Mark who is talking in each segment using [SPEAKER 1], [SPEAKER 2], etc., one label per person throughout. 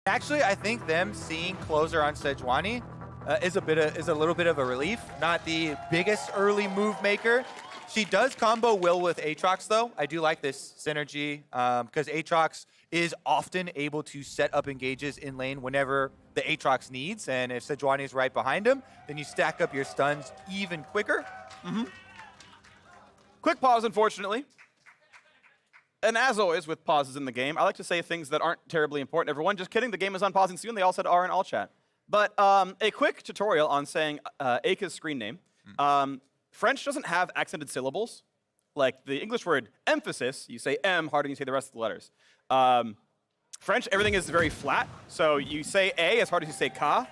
[SPEAKER 1] Actually, I think them seeing closer on Sejuani is a little bit of a relief. Not the biggest early move maker. She does combo well with Aatrox, though. I do like this synergy because Aatrox is often able to set up engages in lane whenever the Aatrox needs, and if Sejuani is right behind him, then you stack up your stuns even quicker.
[SPEAKER 2] Quick pause, unfortunately. And as always with pauses in the game, I like to say things that aren't terribly important. Everyone, just kidding, the game is unpausing soon. They all said R in all chat. But a quick tutorial on saying Eika's screen name. French doesn't have accented syllables. Like the English word emphasis, you say M harder than you say the rest of the letters. French, everything is very flat. So you say A as hard as you say Ka,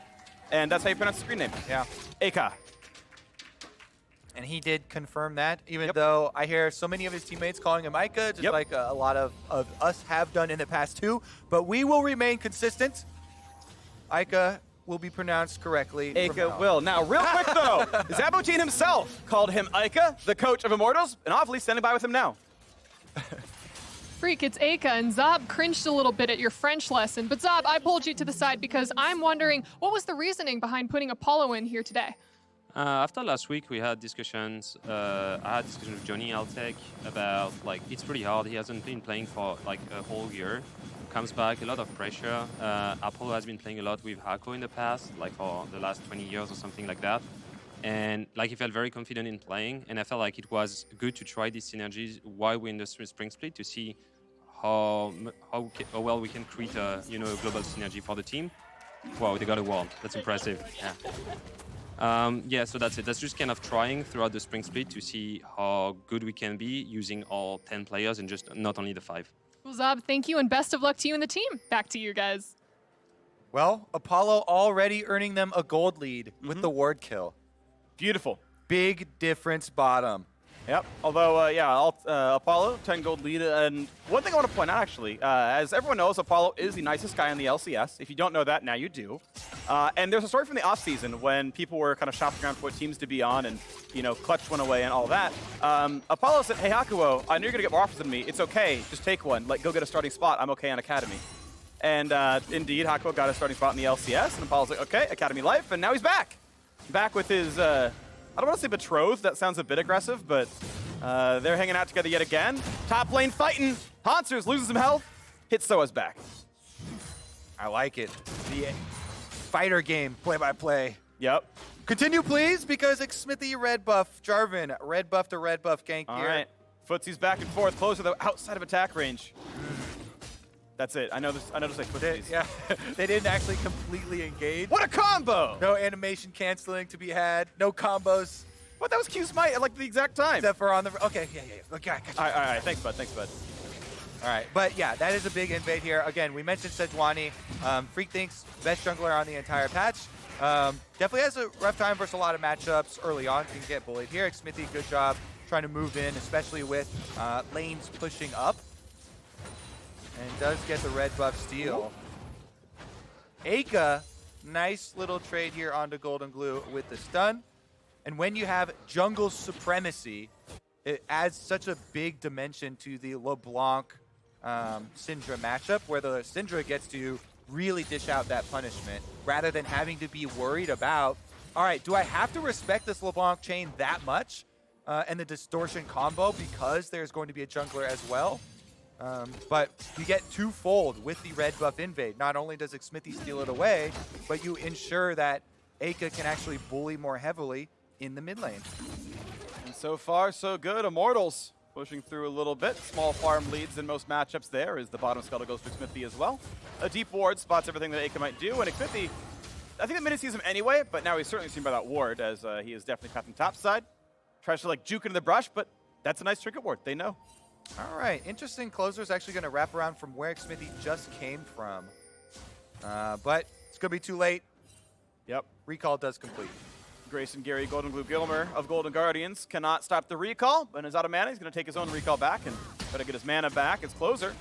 [SPEAKER 2] and that's how you pronounce the screen name.
[SPEAKER 1] Yeah.
[SPEAKER 2] Eika.
[SPEAKER 1] And he did confirm that, even though I hear so many of his teammates calling him Ica, just like a lot of us have done in the past too. But we will remain consistent. Ica will be pronounced correctly.
[SPEAKER 2] Eika will. Now, real quick though, Zabotin himself called him Eika, the coach of Immortals, and Aphelios standing by with him now.
[SPEAKER 3] Phreak, it's Eika, and Zob cringed a little bit at your French lesson. But Zob, I pulled you to the side because I'm wondering, what was the reasoning behind putting Apollo in here today?
[SPEAKER 4] After last week, we had discussions. I had discussions with Johnny Altec about it's pretty hard. He hasn't been playing for a whole year. Comes back, a lot of pressure. Apollo has been playing a lot with Hakuho in the past, for the last 20 years or something like that. And he felt very confident in playing. And I felt like it was good to try these synergies while we're in the spring split to see how well we can create a global synergy for the team. Wow, they got a wall. That's impressive. Yeah. So that's it. That's just kind of trying throughout the spring split to see how good we can be using all 10 players and just not only the 5.
[SPEAKER 3] Well, Zob, thank you, and best of luck to you and the team. Back to you guys.
[SPEAKER 1] Well, Apollo already earning them a gold lead with the ward kill.
[SPEAKER 2] Beautiful.
[SPEAKER 1] Big difference bottom.
[SPEAKER 2] Yep. Although, Apollo, 10 gold lead. And one thing I want to point out, actually, as everyone knows, Apollo is the nicest guy in the LCS. If you don't know that, now you do. And there's a story from the offseason when people were kind of shopping around for what teams to be on and, Clutch went away and all that. Apollo said, hey, Hakuho, I know you're going to get more offers than me. It's okay. Just take one. Go get a starting spot. I'm okay on Academy. And indeed, Hakuho got a starting spot in the LCS. And Apollo's like, okay, Academy life. And now he's back. Back with his... I don't want to say betrothed, that sounds a bit aggressive, but they're hanging out together yet again. Top lane fighting. Hauntzer loses some health. Hits sOAZ back.
[SPEAKER 1] I like it. The fighter game, play-by-play.
[SPEAKER 2] Yep.
[SPEAKER 1] Continue, please, because Xmithie red buff. Jarvan, red buff to red buff gank
[SPEAKER 2] All
[SPEAKER 1] here.
[SPEAKER 2] right. Footsie's back and forth, close to the outside of attack range. That's it. I know this like footsies.
[SPEAKER 1] Yeah, they didn't actually completely engage.
[SPEAKER 2] What a combo!
[SPEAKER 1] No animation canceling to be had. No combos.
[SPEAKER 2] What? That was Q's smite at the exact time.
[SPEAKER 1] Except for on the... Okay, yeah. Okay,
[SPEAKER 2] All right. Thanks, bud.
[SPEAKER 1] All right, but yeah, that is a big invade here. Again, we mentioned Sejuani. Phreak thinks best jungler on the entire patch. Definitely has a rough time versus a lot of matchups early on. Can get bullied here. Xmithie, good job trying to move in, especially with lanes pushing up. And does get the red buff steal. Eika, nice little trade here onto GoldenGlue with the stun. And when you have jungle supremacy, it adds such a big dimension to the LeBlanc Syndra matchup, where the Syndra gets to really dish out that punishment rather than having to be worried about, all right, do I have to respect this LeBlanc chain that much and the distortion combo because there's going to be a jungler as well? But you get twofold with the red buff invade. Not only does Xmithie steal it away, but you ensure that Eika can actually bully more heavily in the mid lane.
[SPEAKER 2] And so far, so good. Immortals pushing through a little bit. Small farm leads in most matchups there as the bottom scuttle goes to Xmithie as well. A deep ward spots everything that Eika might do, and Xmithie, I think the mid sees him anyway, but now he's certainly seen by that ward as he is definitely capping top side. Tries to juke into the brush, but that's a nice trinket ward. They know.
[SPEAKER 1] All right, interesting. Closer's actually going to wrap around from where Xmithie just came from. But it's going to be too late.
[SPEAKER 2] Yep.
[SPEAKER 1] Recall does complete.
[SPEAKER 2] Grayson Gary, GoldenGlue Gilmer of Golden Guardians cannot stop the recall, but is out of mana. He's going to take his own recall back and try to get his mana back. His closer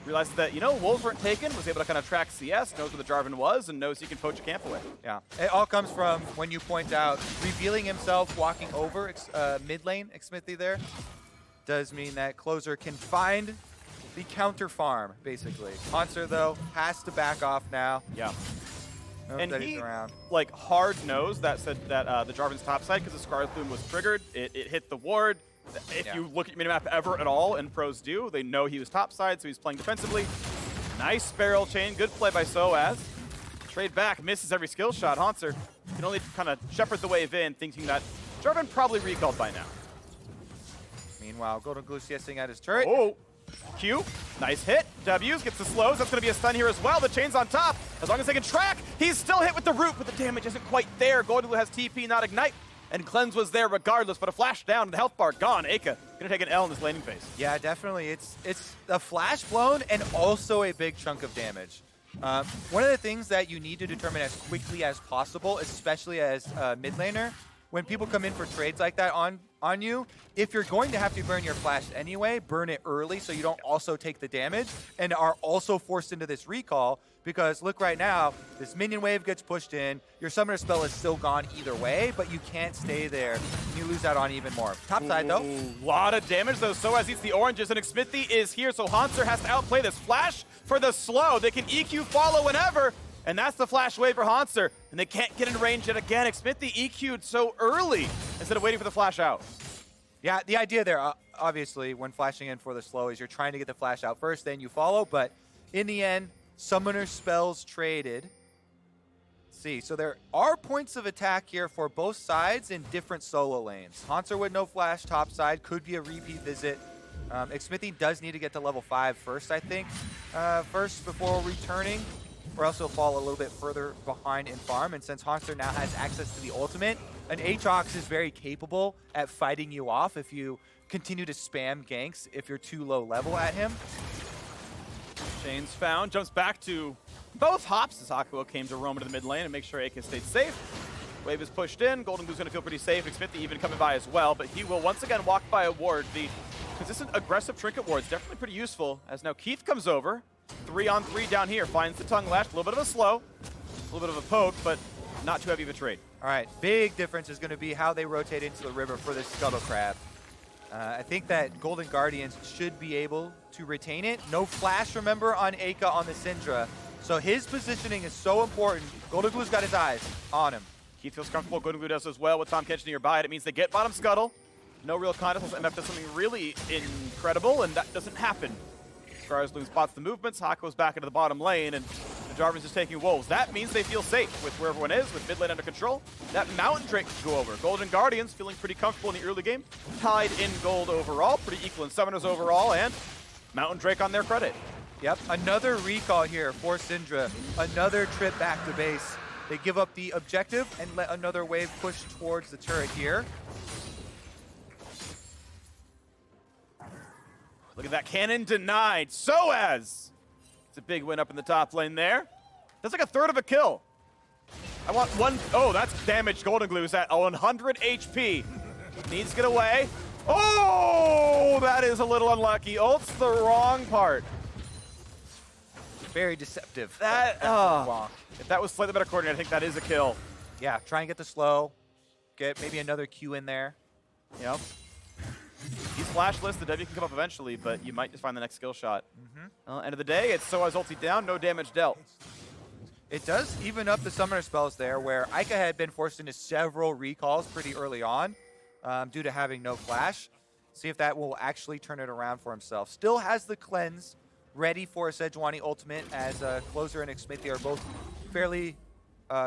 [SPEAKER 2] realizes that, wolves weren't taken, was able to kind of track CS, knows where the Jarvan was, and knows he can poach a camp away.
[SPEAKER 1] Yeah, it all comes from when you point out revealing himself, walking over mid lane, Xmithie there. Does mean that closer can find the counter farm, basically. Hauntzer, though, has to back off now.
[SPEAKER 2] Yeah.
[SPEAKER 1] Knows
[SPEAKER 2] And
[SPEAKER 1] that
[SPEAKER 2] he,
[SPEAKER 1] he's around.
[SPEAKER 2] like, hard knows that said that the Jarvan's top side, because the Scarlet Plume was triggered, it hit the ward. If you look at your minimap ever at all, and pros do, they know he was top side, so he's playing defensively. Nice barrel chain, good play by sOAZ. Trade back, misses every skill shot. Hauntzer can only kind of shepherd the wave in, thinking that Jarvan probably recalled by now.
[SPEAKER 1] Meanwhile, GoldenGlue CSing at his turret.
[SPEAKER 2] Oh, Q, nice hit. W's gets the slows. That's going to be a stun here as well. The chain's on top. As long as they can track, he's still hit with the root, but the damage isn't quite there. GoldenGlue has TP, not Ignite, and Cleanse was there regardless, but a flash down and the health bar gone. Eika going to take an L in this laning phase.
[SPEAKER 1] Yeah, definitely. It's a flash blown and also a big chunk of damage. One of the things that you need to determine as quickly as possible, especially as a mid laner, when people come in for trades like that on you, if you're going to have to burn your flash anyway, burn it early so you don't also take the damage and are also forced into this recall. Because look right now, this minion wave gets pushed in, your summoner spell is still gone either way, but you can't stay there, and you lose out on even more. Top side though.
[SPEAKER 2] A lot of damage though. sOAZ eats the oranges, and Xmithie is here, so Hauntzer has to outplay this. Flash for the slow. They can EQ follow whenever, and that's the flash wave for Hauntzer, and they can't get in range yet again. Xmithie EQ'd so early instead of waiting for the flash out.
[SPEAKER 1] Yeah, the idea there, obviously, when flashing in for the slow is you're trying to get the flash out first, then you follow, but in the end, summoner spells traded. Let's see, so there are points of attack here for both sides in different solo lanes. Hauntzer with no flash top side could be a repeat visit. Xmithie does need to get to level 5 first, I think, first before returning, or else he'll fall a little bit further behind in farm. And since Hauntzer now has access to the ultimate, an Aatrox is very capable at fighting you off if you continue to spam ganks if you're too low level at him.
[SPEAKER 2] Chain's found, jumps back to both hops as Hakuho came to roam into the mid lane and make sure Eika stayed safe. Wave is pushed in, GoldenGlue's going to feel pretty safe. Xmithie even coming by as well, but he will once again walk by a ward. The consistent aggressive trinket ward is definitely pretty useful, as now Keith comes over. 3-on-3 down here, finds the tongue lash, a little bit of a slow, a little bit of a poke, but not too heavy of a trade.
[SPEAKER 1] All right, big difference is going to be how they rotate into the river for this Scuttle Crab. I think that Golden Guardians should be able to retain it. No flash, remember, on Eika on the Syndra. So his positioning is so important. GoldenGlue's got his eyes on him.
[SPEAKER 2] Keith feels comfortable. GoldenGlue does as well with Tahm Kench nearby. It means they get bottom Scuttle. No real contest unless MF does something really incredible, and that doesn't happen. Scarsloon spots the movements. Hakuho's back into the bottom lane, and Jarvan's just taking wolves. That means they feel safe with where everyone is, with mid lane under control. That Mountain Drake can go over. Golden Guardians feeling pretty comfortable in the early game. Tied in gold overall, pretty equal in summoners overall, and Mountain Drake on their credit.
[SPEAKER 1] Yep, another recall here for Syndra. Another trip back to base. They give up the objective and let another wave push towards the turret here.
[SPEAKER 2] Look at that cannon denied. sOAZ! It's a big win up in the top lane there. That's like a third of a kill. I want one. Oh, that's damage. GoldenGlue's at 100 HP. Needs to get away. Oh, that is a little unlucky. Ult's the wrong part.
[SPEAKER 1] Very deceptive.
[SPEAKER 2] That, if that was slightly better coordinated, I think that is a kill.
[SPEAKER 1] Yeah, try and get the slow. Get maybe another Q in there.
[SPEAKER 2] Yep. He's flashless. The W can come up eventually, but you might just find the next skill shot. End of the day, it's sOAZ ulti down, no damage dealt.
[SPEAKER 1] It does even up the summoner spells there, where Eika had been forced into several recalls pretty early on due to having no flash. See if that will actually turn it around for himself. Still has the cleanse ready for a Sejuani ultimate, as Closer and Xmithie are both fairly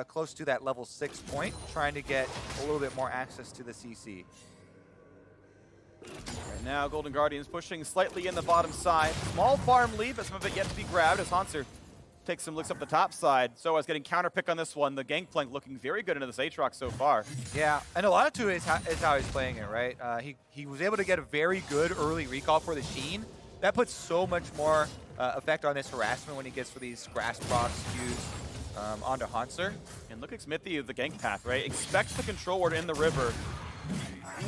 [SPEAKER 1] close to that level 6 point, trying to get a little bit more access to the CC.
[SPEAKER 2] Right now, Golden Guardians pushing slightly in the bottom side. Small farm lead, but some of it yet to be grabbed as Hauntzer takes some looks up the top side. sOAZ getting counter pick on this one. The Gangplank looking very good into this Aatrox so far.
[SPEAKER 1] Yeah, and a lot of it is how he's playing it, right? He was able to get a very good early recall for the Sheen. That puts so much more effect on this harassment when he gets for these grass procs Qs onto Hauntzer.
[SPEAKER 2] And look at Xmithie of the gank path, right? Expects the control ward in the river.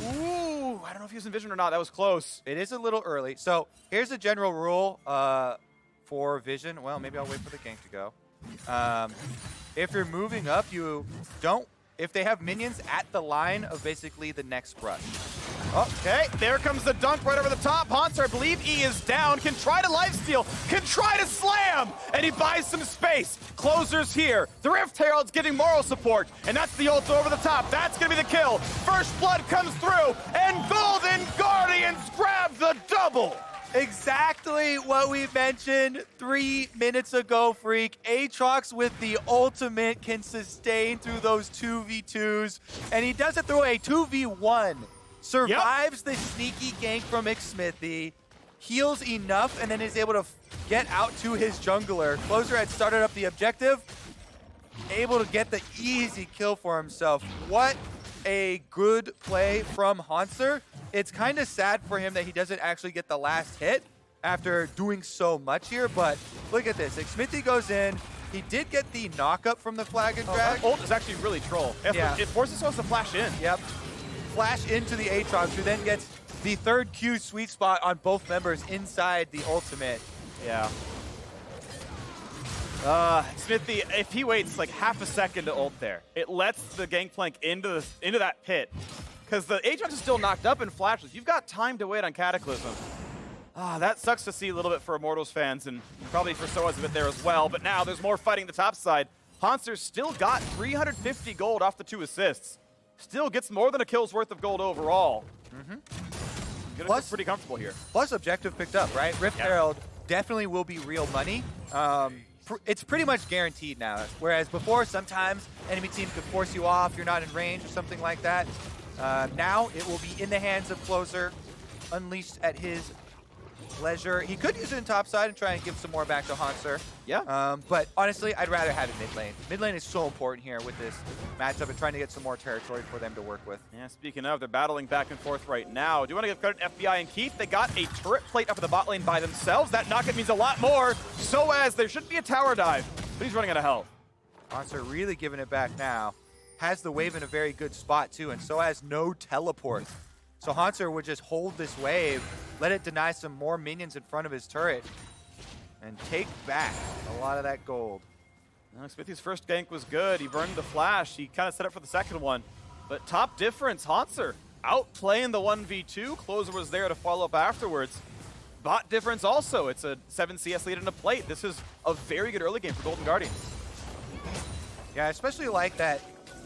[SPEAKER 2] Ooh, I don't know if he was in vision or not. That was close.
[SPEAKER 1] It is a little early. So here's a general rule for vision. Well, maybe I'll wait for the gank to go. If you're moving up, you don't. If they have minions at the line of basically the next brush.
[SPEAKER 2] Okay, there comes the dunk right over the top. Hauntzer, I believe E is down, can try to lifesteal, can try to slam, and he buys some space. Closer's here. The Rift Herald's giving moral support, and that's the ult over the top. That's gonna be the kill. First blood comes through, and Golden Guardians grab the double.
[SPEAKER 1] Exactly what we mentioned 3 minutes ago, Phreak. Aatrox with the ultimate can sustain through those 2v2s, and he does it through a 2v1. Survives the sneaky gank from Xmithie, heals enough, and then is able to get out to his jungler. Closer had started up the objective, able to get the easy kill for himself. What a good play from Hauntzer. It's kind of sad for him that he doesn't actually get the last hit after doing so much here, but look at this. Xmithie goes in. He did get the knock-up from the flag and drag.
[SPEAKER 2] That ult is actually really troll. It forces us to flash in.
[SPEAKER 1] Yep. Flash into the Aatrox, who then gets the third Q sweet spot on both members inside the ultimate.
[SPEAKER 2] Yeah. Xmithie, if he waits like half a second to ult there, it lets the Gangplank into that pit. Because the Aatrox is still knocked up and flashes. You've got time to wait on Cataclysm. That sucks to see a little bit for Immortals fans, and probably for sOAZ a bit there as well. But now there's more fighting the top side. Hauntzer's still got 350 gold off the 2 assists. Still gets more than a kill's worth of gold overall. Plus, pretty comfortable here.
[SPEAKER 1] Plus objective picked up, right? Rift Herald definitely will be real money. It's pretty much guaranteed now. Whereas before, sometimes enemy teams could force you off, you're not in range or something like that. Now it will be in the hands of Closer, unleashed at his leisure. He could use it in topside and try and give some more back to Hauntzer.
[SPEAKER 2] Yeah.
[SPEAKER 1] But honestly, I'd rather have it mid lane. Mid lane is so important here with this matchup and trying to get some more territory for them to work with.
[SPEAKER 2] Yeah, speaking of, they're battling back and forth right now. Do you want to give credit to FBI and Keith? They got a turret plate up in the bot lane by themselves. That knock-up means a lot more. sOAZ, there should be a tower dive, but he's running out of health.
[SPEAKER 1] Hauntzer really giving it back now. Has the wave in a very good spot too, and sOAZ no teleport. So Hauntzer would just hold this wave, let it deny some more minions in front of his turret, and take back a lot of that gold.
[SPEAKER 2] Xmithie's first gank was good. He burned the flash. He kind of set up for the second one. But top difference, Hauntzer outplaying the 1v2. Closer was there to follow up afterwards. Bot difference also. It's a 7 CS lead and a plate. This is a very good early game for Golden Guardians.
[SPEAKER 1] Yeah, I especially like that.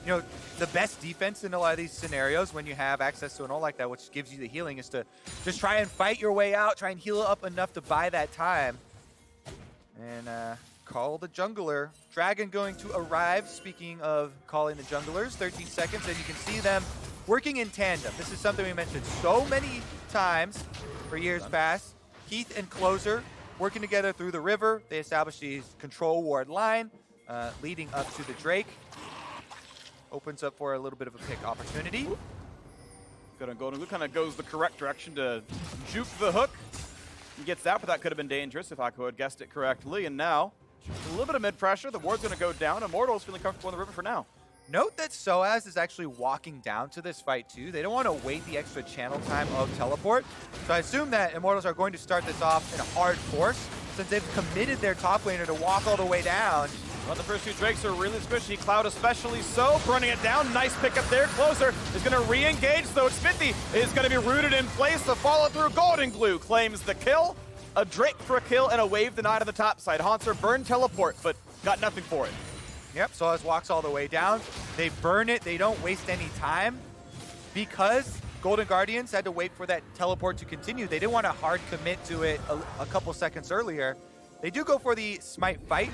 [SPEAKER 1] You know, the best defense in a lot of these scenarios when you have access to an ult like that, which gives you the healing, is to just try and fight your way out, try and heal up enough to buy that time. And call the jungler. Dragon going to arrive. Speaking of calling the junglers, 13 seconds, and you can see them working in tandem. This is something we mentioned so many times for years past. Keith and Closer working together through the river. They establish the control ward line, leading up to the Drake. Opens up for a little bit of a pick opportunity.
[SPEAKER 2] Good on GoldenGlue, kind of goes the correct direction to juke the hook. He gets that, but that could have been dangerous if Hakuho had guessed it correctly. And now, a little bit of mid pressure. The ward's going to go down. Immortals feeling comfortable in the river for now.
[SPEAKER 1] Note that sOAZ is actually walking down to this fight too. They don't want to wait the extra channel time of teleport. So I assume that Immortals are going to start this off in a hard force since they've committed their top laner to walk all the way down.
[SPEAKER 2] Well, the first 2 Drakes are really squishy. Cloud especially so. Running it down. Nice pickup there. Closer is going to re-engage, though. Xmithie is going to be rooted in place. The follow-through. GoldenGlue claims the kill. A Drake for a kill and a wave denied on the top side. Hauntzer burned teleport, but got nothing for it.
[SPEAKER 1] Yep, sOAZ walks all the way down. They burn it. They don't waste any time because Golden Guardians had to wait for that teleport to continue. They didn't want to hard commit to it a couple seconds earlier. They do go for the smite fight.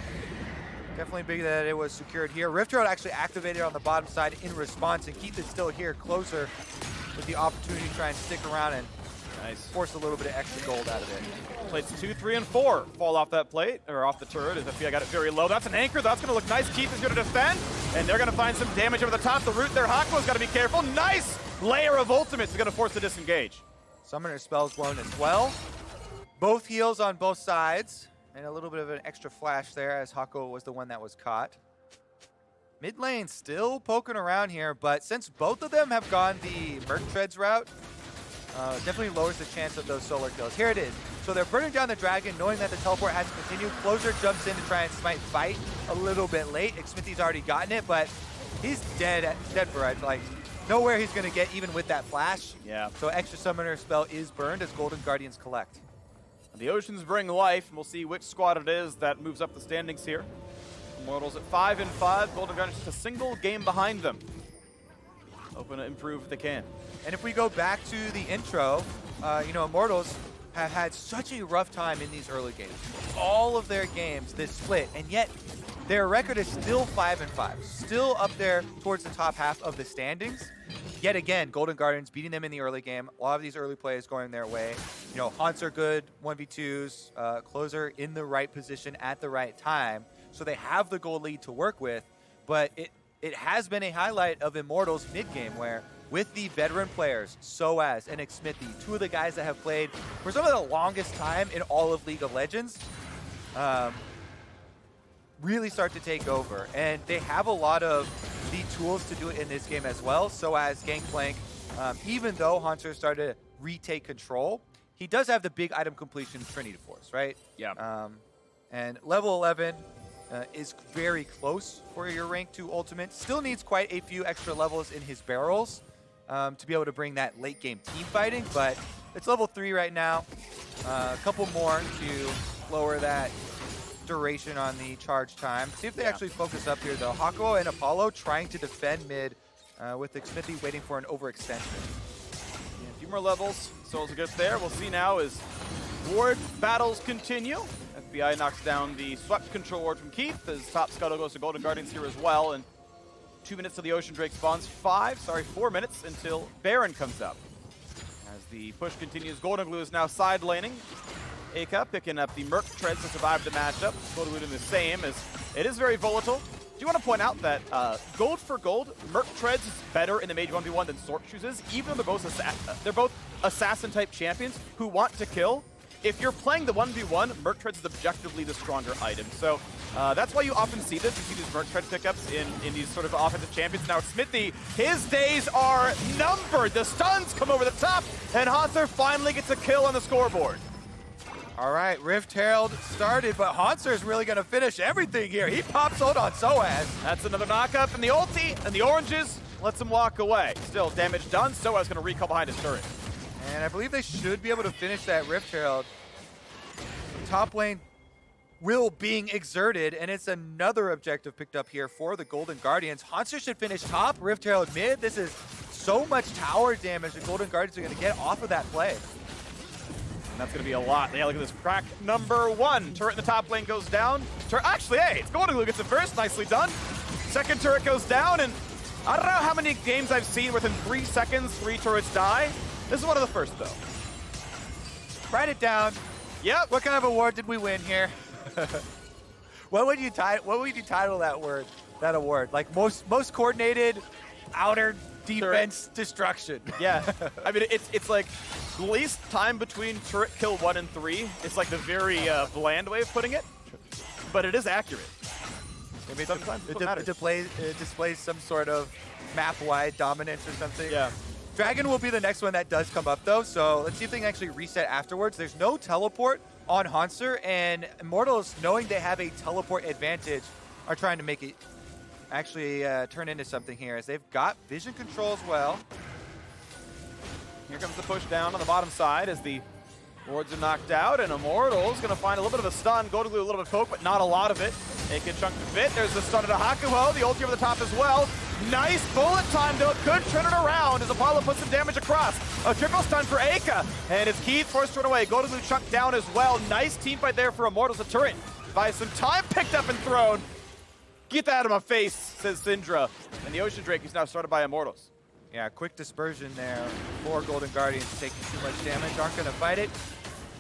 [SPEAKER 1] Definitely big that it was secured here. Rift Herald actually activated on the bottom side in response, and Keith is still here, Closer with the opportunity to try and stick around and force a little bit of extra gold out of it.
[SPEAKER 2] Plates 2, 3, and 4 fall off that plate, or off the turret, as if I got it very low. That's an anchor. That's going to look nice. Keith is going to defend, and they're going to find some damage over the top. The root there, Hakuho's got to be careful. Nice layer of ultimates is going to force the disengage.
[SPEAKER 1] Summoner spells blown as well. Both heals on both sides. And a little bit of an extra flash there as Hakuho was the one that was caught. Mid lane still poking around here, but since both of them have gone the Merc Treads route, definitely lowers the chance of those solar kills. Here it is. So they're burning down the dragon, knowing that the teleport has to continue. Closer jumps in to try and smite fight a little bit late. Xmithie's already gotten it, but he's dead for like nowhere he's going to get even with that flash.
[SPEAKER 2] Yeah.
[SPEAKER 1] So extra summoner spell is burned as Golden Guardians collect.
[SPEAKER 2] The Oceans bring life, and we'll see which squad it is that moves up the standings here. Immortals at 5-5. Golden Guardians just a single game behind them. Hoping to improve if they can.
[SPEAKER 1] And if we go back to the intro, you know, Immortals have had such a rough time in these early games. All of their games, this split, and yet their record is still 5-5, still up there towards the top half of the standings. Yet again, Golden Guardians beating them in the early game. A lot of these early plays going their way. You know, Hauntzer good, 1v2s, closer in the right position at the right time. So they have the goal lead to work with, but it has been a highlight of Immortals mid-game where with the veteran players, sOAZ and Xmithie, two of the guys that have played for some of the longest time in all of League of Legends, really start to take over. And they have a lot of the tools to do it in this game as well. sOAZ, Gangplank, even though Hauntzer started to retake control, he does have the big item completion Trinity Force, right?
[SPEAKER 2] Yeah.
[SPEAKER 1] And level 11 is very close for your rank 2 ultimate. Still needs quite a few extra levels in his barrels to be able to bring that late game team fighting, but it's level 3 right now. A couple more to lower that duration on the charge time. See if they actually focus up here though. Hakuho and Apollo trying to defend mid with Xmithie waiting for an overextension.
[SPEAKER 2] Yeah, a few more levels. sOAZ gets there. We'll see now as ward battles continue. FBI knocks down the swept control ward from Keith as top scuttle goes to Golden Guardians here as well. And 2 minutes till the Ocean Drake spawns. 4 minutes until Baron comes up. As the push continues, GoldenGlue is now side laning. Eika picking up the Merc Treads to survive the matchup. GoldenGlue doing the same as it is very volatile. Do you want to point out that gold for gold, Merc Treads is better in the Mage 1v1 than Sword Shoes is, even though they're both assassin type champions who want to kill. If you're playing the 1v1, Merc Treads is objectively the stronger item. So that's why you often see this. You see these Merc Tread pickups in these sort of offensive champions. Now Xmithie, his days are numbered. The stuns come over the top, and Hauntzer finally gets a kill on the scoreboard.
[SPEAKER 1] All right, Rift Herald started, but Hauntzer is really going to finish everything here. He pops out on sOAZ.
[SPEAKER 2] That's another knockup, and the ulti and the oranges lets him walk away. Still damage done. sOAZ going to recall behind his turret.
[SPEAKER 1] And I believe they should be able to finish that Rift Herald. Top lane will being exerted, and it's another objective picked up here for the Golden Guardians. Hauntzer should finish top, Rift Herald mid. This is so much tower damage the Golden Guardians are going to get off of that play.
[SPEAKER 2] And that's going to be a lot. Yeah, look at this crack number 1. Turret in the top lane goes down. Actually, hey, it's GoldenGlue gets it first. Nicely done. Second turret goes down, and I don't know how many games I've seen within 3 seconds 3 turrets die. This is one of the first, though.
[SPEAKER 1] Write it down.
[SPEAKER 2] Yep.
[SPEAKER 1] What kind of award did we win here? What would you title that word? That award? Like most coordinated outer defense destruction.
[SPEAKER 2] Yeah. I mean, it's like least time between turret kill 1 and 3. It's like the very bland way of putting it, but it is accurate.
[SPEAKER 1] I mean,
[SPEAKER 2] sometimes
[SPEAKER 1] it displays some sort of map-wide dominance or something.
[SPEAKER 2] Yeah.
[SPEAKER 1] Dragon will be the next one that does come up, though, so let's see if they can actually reset afterwards. There's no teleport on Hauntzer, and Immortals, knowing they have a teleport advantage, are trying to make it actually turn into something here, as they've got vision control as well.
[SPEAKER 2] Here comes the push down on the bottom side as the wards are knocked out, and Immortals going to find a little bit of a stun. GoldenGlue a little bit of poke, but not a lot of it. They can chunk the bit. There's the stun to Hakuho. The ulti over the top as well. Nice bullet time, though. Could turn it around as Apollo puts some damage across. A triple stun for Eika, and it's Keith forced to run away. GoldenGlue chunked down as well. Nice team fight there for Immortals. A turret by some time picked up and thrown. Get that out of my face, says Syndra. And the Ocean Drake is now started by Immortals.
[SPEAKER 1] Yeah, quick dispersion there for Golden Guardians taking too much damage. Aren't going to fight it.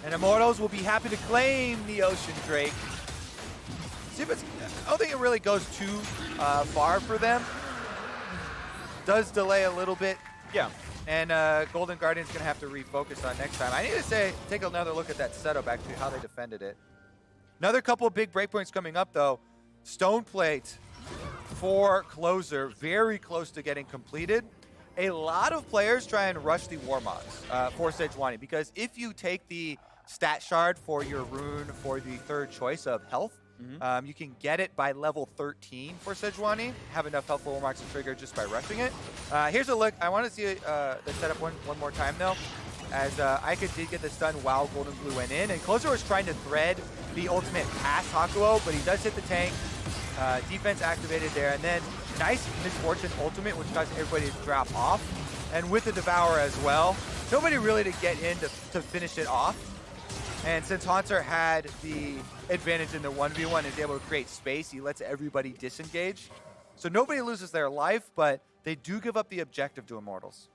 [SPEAKER 1] And Immortals will be happy to claim the Ocean Drake. See if it's, I don't think it really goes too far for them. Does delay a little bit.
[SPEAKER 2] Yeah.
[SPEAKER 1] And Golden Guardians going to have to refocus on next time. I need to take another look at that setup, actually, how they defended it. Another couple of big breakpoints coming up, though. Stone Plate for closer, very close to getting completed. A lot of players try and rush the Warmogs for Sejuani, because if you take the stat shard for your rune for the third choice of health, You can get it by level 13 for Sejuani. Have enough helpful marks to trigger just by rushing it. Here's a look. I want to see the setup one more time, though, as Eika did get the stun while GoldenGlue went in. And Closer was trying to thread the ultimate past Hakuho, but he does hit the tank. Defense activated there. And then nice Misfortune ultimate, which caused everybody to drop off. And with the Devour as well. Nobody really to get in to finish it off. And since Hauntzer had the advantage in the 1v1 and is able to create space, he lets everybody disengage. So nobody loses their life, but they do give up the objective to Immortals.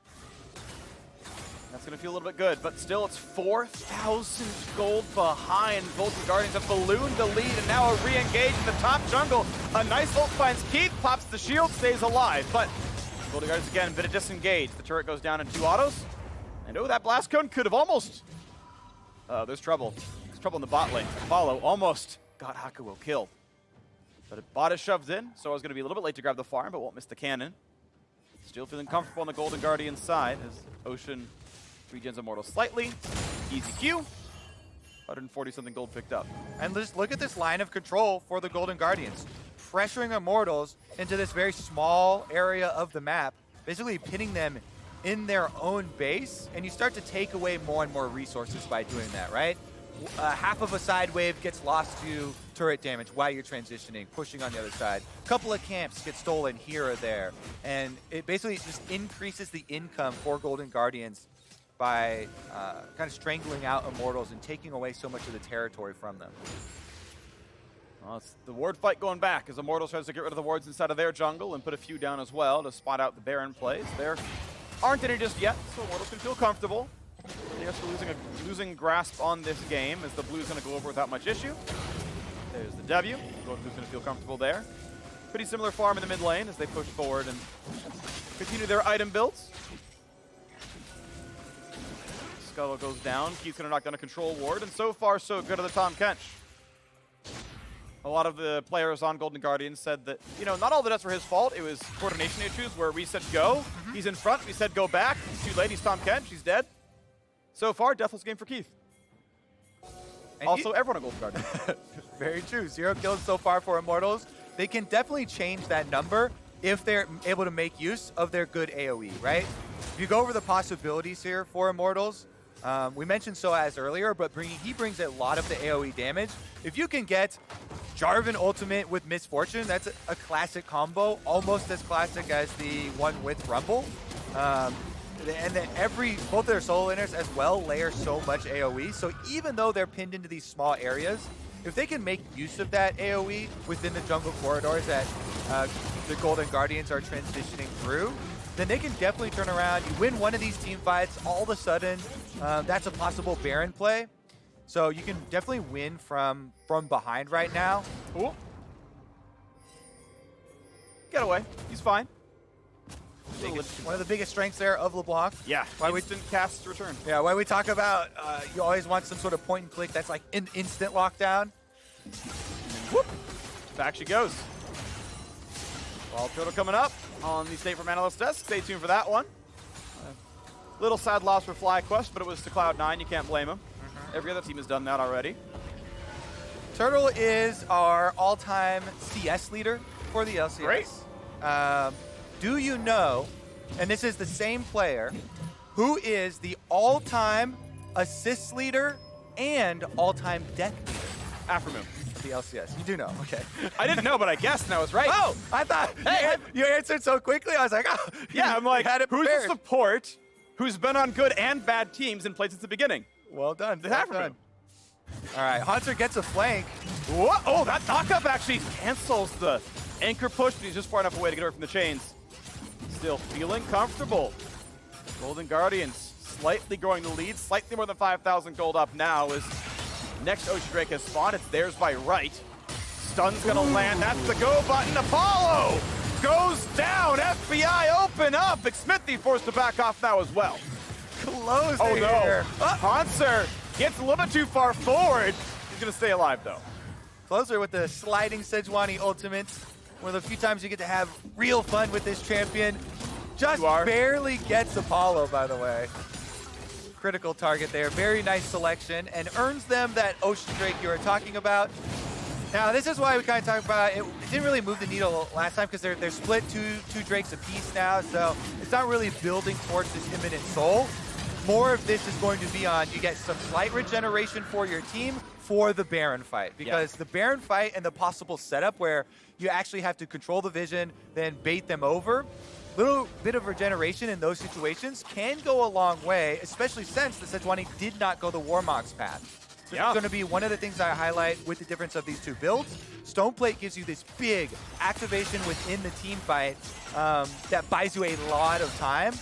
[SPEAKER 2] That's going to feel a little bit good, but still it's 4,000 gold behind. Golden Guardians have ballooned the lead and now a re-engage in the top jungle. A nice ult finds Keith, pops the shield, stays alive, but Golden Guardians again, bit of disengage. The turret goes down in 2 autos. And oh, that blast cone could have almost... there's trouble. There's trouble in the bot lane. Apollo almost got Hakuho killed. But bot is shoved in, so I was going to be a little bit late to grab the farm, but won't miss the cannon. Still feeling comfortable on the Golden Guardian side as Ocean regens Immortals slightly. Easy Q. 140-something gold picked up.
[SPEAKER 1] And just look at this line of control for the Golden Guardians. Pressuring Immortals into this very small area of the map, basically pinning them in their own base, and you start to take away more and more resources by doing that, right? Half of a side wave gets lost to turret damage while you're transitioning, pushing on the other side. A couple of camps get stolen here or there, and it basically just increases the income for Golden Guardians by kind of strangling out Immortals and taking away so much of the territory from them.
[SPEAKER 2] Well, it's the ward fight going back as Immortals tries to get rid of the wards inside of their jungle and put a few down as well to spot out the Baron plays. There aren't any just yet, so Immortals can feel comfortable. Yes, we're losing grasp on this game as the Blue's going to go over without much issue. There's the W. Golden Blue's going to feel comfortable there. Pretty similar farm in the mid lane as they push forward and continue their item builds. Scuttle goes down. Keith's going to knock down a control ward, and so far so good of the Tahm Kench. A lot of the players on Golden Guardians said that, you know, not all the deaths were his fault. It was coordination issues where we said go. He's in front. We said go back. He's too late. He's Tahm Kench. He's dead. So far, deathless game for Keith. And also, everyone on Golden Guardian.
[SPEAKER 1] Very true. 0 kills so far for Immortals. They can definitely change that number if they're able to make use of their good AoE, right? If you go over the possibilities here for Immortals, we mentioned sOAZ earlier, but he brings a lot of the AoE damage. If you can get Jarvan ultimate with Misfortune, that's a classic combo, almost as classic as the one with Rumble. And then both their solo laners as well layer so much AoE. So even though they're pinned into these small areas, if they can make use of that AoE within the jungle corridors that the Golden Guardians are transitioning through, then they can definitely turn around. You win one of these team fights, all of a sudden, that's a possible Baron play. So you can definitely win from behind right now.
[SPEAKER 2] Ooh. Get away. He's fine.
[SPEAKER 1] One of the biggest strengths there of LeBlanc.
[SPEAKER 2] Yeah,
[SPEAKER 1] why
[SPEAKER 2] instant cast return.
[SPEAKER 1] Yeah, why we talk about you always want some sort of point and click that's like an instant lockdown.
[SPEAKER 2] Whoop! Back she goes. Ball turtle coming up on the State from Analyst desk. Stay tuned for that one. Little sad loss for FlyQuest, but it was to Cloud9. You can't blame him. Every other team has done that already.
[SPEAKER 1] Turtle is our all-time CS leader for the LCS.
[SPEAKER 2] Great.
[SPEAKER 1] Do you know, and this is the same player, who is the all-time assists leader and all-time death leader?
[SPEAKER 2] Aftermoon.
[SPEAKER 1] Of the LCS. You do know, okay.
[SPEAKER 2] I didn't know, but I guessed, and I was right.
[SPEAKER 1] Oh, I thought, hey, you answered so quickly, I was like, oh.
[SPEAKER 2] Yeah, I'm like,
[SPEAKER 1] had it
[SPEAKER 2] who's
[SPEAKER 1] prepared.
[SPEAKER 2] the support who's been on good and bad teams and played since the beginning?
[SPEAKER 1] Well done.
[SPEAKER 2] The
[SPEAKER 1] well
[SPEAKER 2] Aftermoon.
[SPEAKER 1] done. All right, Hauntzer gets a flank.
[SPEAKER 2] What? Oh, that knockup actually cancels the anchor push, but he's just far enough away to get away from the chains. Still feeling comfortable. Golden Guardians slightly growing the lead, slightly more than 5,000 gold up now as next Ocean Drake has spawned. It's theirs by right. Stun's gonna land. That's the go button. Apollo goes down. FBI open up. Xmithie forced to back off now as well.
[SPEAKER 1] Close
[SPEAKER 2] Oh no.
[SPEAKER 1] here.
[SPEAKER 2] Hauntzer gets a little bit too far forward. He's gonna stay alive though.
[SPEAKER 1] Closer with the sliding Sejuani ultimate. One of the few times you get to have real fun with this champion. Just barely gets Apollo, by the way. Critical target there. Very nice selection and earns them that Ocean Drake you were talking about. Now, this is why we kind of talked about it. It didn't really move the needle last time because they're split two Drakes apiece now, so it's not really building towards this imminent soul. More of this is going to be on you get some slight regeneration for your team for the Baron fight, because the Baron fight and the possible setup where you actually have to control the vision, then bait them over, little bit of regeneration in those situations can go a long way, especially since the Sejuani did not go the Warmogs path. So it's going to be one of the things I highlight with the difference of these two builds. Stoneplate gives you this big activation within the team fight that buys you a lot of time.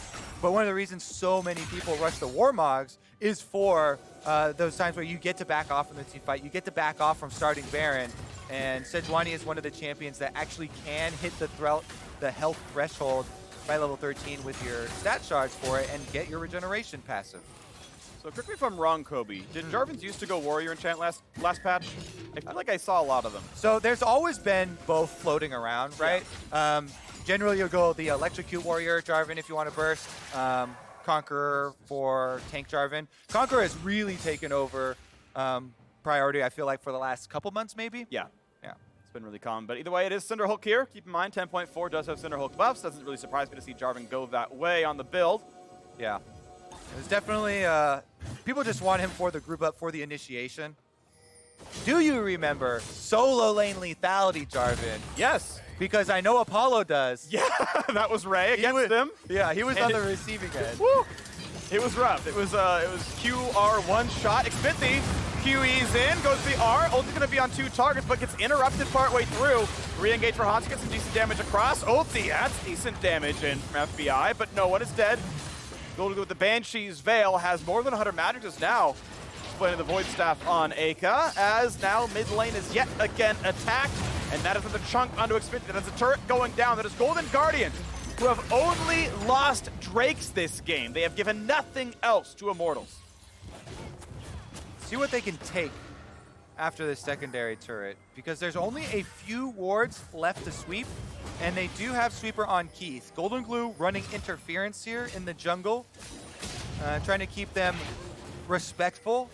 [SPEAKER 1] But one of the reasons so many people rush the Warmogs is for those times where you get to back off from the team fight, you get to back off from starting Baron, and Sejuani is one of the champions that actually can hit the health threshold by level 13 with your stat shards for it and get your regeneration passive.
[SPEAKER 2] So correct me if I'm wrong, Kobe. Did Jarvan's used to go Warrior enchant last patch? I feel like I saw a lot of them.
[SPEAKER 1] So there's always been both floating around, right? Yeah. Generally, you'll go the Electrocute Warrior Jarvan if you want to burst. Conqueror for tank Jarvan. Conqueror has really taken over priority, I feel like, for the last couple months, maybe.
[SPEAKER 2] Yeah. It's been really common. But either way, it is Cinder Hulk here. Keep in mind, 10.4 does have Cinder Hulk buffs. Doesn't really surprise me to see Jarvan go that way on the build.
[SPEAKER 1] Yeah. There's definitely, people just want him for the group up for the initiation. Do you remember solo lane lethality, Jarvan?
[SPEAKER 2] Yes.
[SPEAKER 1] Because I know Apollo does.
[SPEAKER 2] Yeah, that was Ray against them.
[SPEAKER 1] Yeah, he was on the receiving end.
[SPEAKER 2] Woo! It was rough. It was QR one shot. Xmithie QE's in, goes to the R. Ult's going to be on 2 targets, but gets interrupted partway through. Re-engage for Hauntzer, gets some decent damage across. Ulti, that's decent damage in from FBI, but no one is dead. GoldenGlue with the Banshee's Veil has more than 100 Magicus now. Playing the Void Staff on Eika, as now mid lane is yet again attacked, and that is with a chunk onto Xmithie. That is a turret going down. That is Golden Guardian, who have only lost Drakes this game. They have given nothing else to Immortals.
[SPEAKER 1] See what they can take after this secondary turret, because there's only a few wards left to sweep, and they do have sweeper on Keith. GoldenGlue running interference here in the jungle, trying to keep them respectful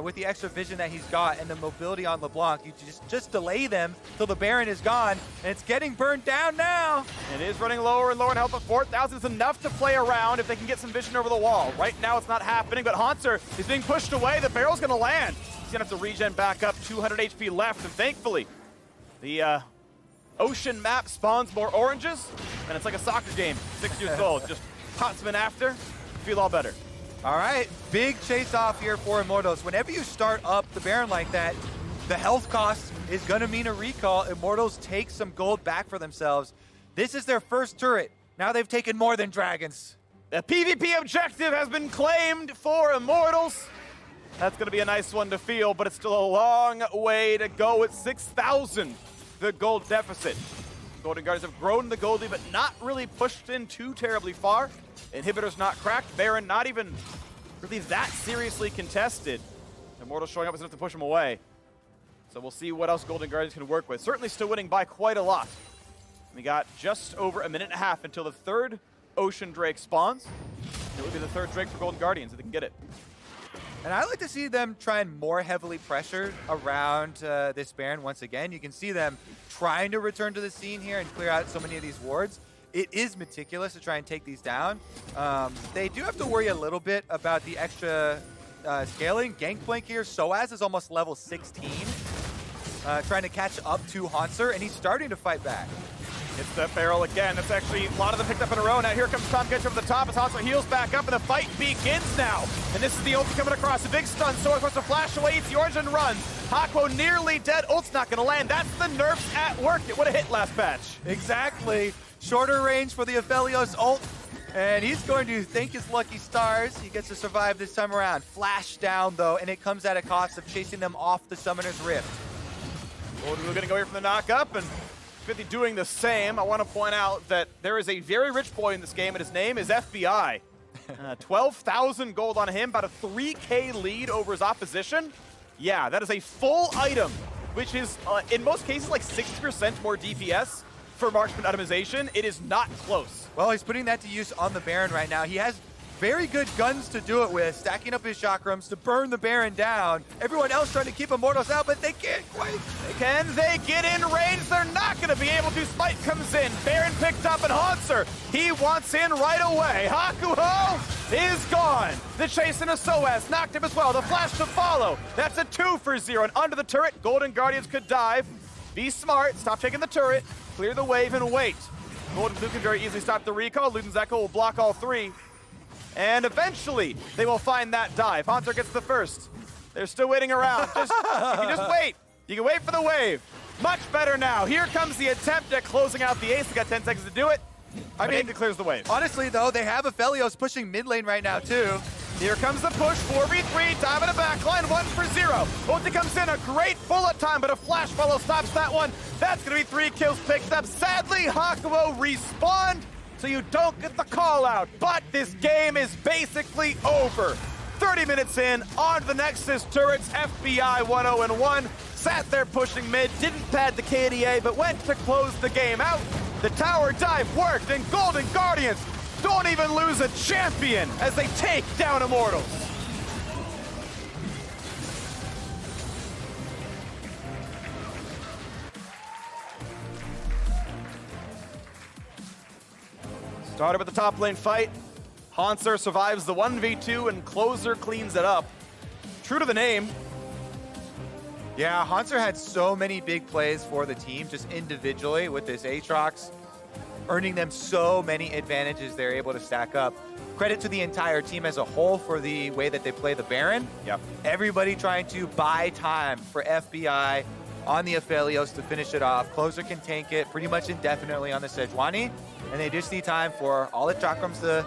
[SPEAKER 1] with the extra vision that he's got and the mobility on LeBlanc. You just delay them till the Baron is gone, and it's getting burned down now.
[SPEAKER 2] It is running lower and lower in health, but 4,000 is enough to play around if they can get some vision over the wall. Right now it's not happening, but Hauntzer is being pushed away. The barrel's going to land. He's going to have to regen back up, 200 HP left, and thankfully the ocean map spawns more oranges, and it's like a soccer game, 6 years old. Just pops them in after, feel all better.
[SPEAKER 1] All right, big chase off here for Immortals. Whenever you start up the Baron like that, the health cost is going to mean a recall. Immortals take some gold back for themselves. This is their first turret. Now they've taken more than dragons.
[SPEAKER 2] The PvP objective has been claimed for Immortals. That's going to be a nice one to feel, but it's still a long way to go. It's 6,000, the gold deficit. Golden Guardians have grown the goldie, but not really pushed in too terribly far. Inhibitor's not cracked. Baron not even really that seriously contested. Immortals showing up is enough to push him away. So we'll see what else Golden Guardians can work with. Certainly still winning by quite a lot. We got just over a minute and a half until the 3rd Ocean Drake spawns. It would be the 3rd Drake for Golden Guardians if they can get it.
[SPEAKER 1] And I like to see them try and more heavily pressure around this Baron once again. You can see them trying to return to the scene here and clear out so many of these wards. It is meticulous to try and take these down. They do have to worry a little bit about the extra scaling. Gangplank here, sOAZ is almost level 16. Trying to catch up to Hauntzer, and he's starting to fight back.
[SPEAKER 2] It's that barrel again. That's actually a lot of them picked up in a row. Now here comes Tahm Kench over the top as Hauntzer heals back up, and the fight begins now. And this is the ult coming across. A big stun. sOAZ wants to flash away, eats the orange and runs. Hakuho nearly dead. Ult's not going to land. That's the nerfs at work. It would have hit last patch.
[SPEAKER 1] Exactly. Shorter range for the Aphelios ult, and he's going to thank his lucky stars. He gets to survive this time around. Flash down, though, and it comes at a cost of chasing them off the Summoner's Rift.
[SPEAKER 2] We're going to go here from the knock-up, and Xmithie doing the same. I want to point out that there is a very rich boy in this game, and his name is FBI. 12,000 gold on him, about a 3K lead over his opposition. Yeah, that is a full item, which is, in most cases, like 60% more DPS. For marksman itemization, it is not close.
[SPEAKER 1] Well, he's putting that to use on the Baron right now. He has very good guns to do it with, stacking up his chakrams to burn the Baron down. Everyone else trying to keep Immortals out, but they can't quite.
[SPEAKER 2] Can they get in range? They're not going to be able to. Smite comes in. Baron picked up, and Hauntzer, he wants in right away. Hakuho is gone. The chase into sOAZ knocked him as well. The flash to follow. That's a 2 for 0. And under the turret, Golden Guardians could dive. Be smart. Stop taking the turret. Clear the wave and wait. GoldenGlue can very easily stop the recall. Luden's Echo will block all 3. And eventually, they will find that dive. Hauntzer gets the first. They're still waiting around. You can just wait. You can wait for the wave. Much better now. Here comes the attempt at closing out the ace. They got 10 seconds to do it. I mean, it clears the wave.
[SPEAKER 1] Honestly, though, they have Aphelios pushing mid lane right now, too.
[SPEAKER 2] Here comes the push, 4v3, Tahm in the backline, 1 for 0. Ulti comes in, a great bullet time, but a flash follow stops that one. That's gonna be 3 kills picked up. Sadly, Hakuho respawned, so you don't get the call out. But this game is basically over. 30 minutes in, on to the Nexus turrets, FBI 1-0-1. Sat there pushing mid, didn't pad the KDA, but went to close the game out. The tower dive worked, and Golden Guardians don't even lose a champion as they take down Immortals. Started with the top lane fight. Hauntzer survives the 1v2 and Closer cleans it up. True to the name.
[SPEAKER 1] Yeah, Hauntzer had so many big plays for the team, just individually with this Aatrox, earning them so many advantages they're able to stack up. Credit to the entire team as a whole for the way that they play the Baron.
[SPEAKER 2] Yep.
[SPEAKER 1] Everybody trying to buy time for FBI on the Aphelios to finish it off. Closer can tank it pretty much indefinitely on the Sejuani, and they just need time for all the chakrams to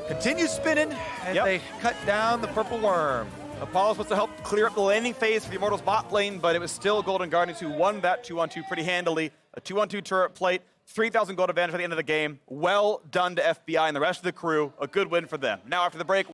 [SPEAKER 1] continue spinning as they cut down the purple worm.
[SPEAKER 2] Apollo was supposed to help clear up the landing phase for the Immortals bot lane, but it was still Golden Guardians who won that 2-on-2 pretty handily. A 2-on-2 turret plate, 3,000 gold advantage at the end of the game. Well done to FBI and the rest of the crew. A good win for them. Now after the break,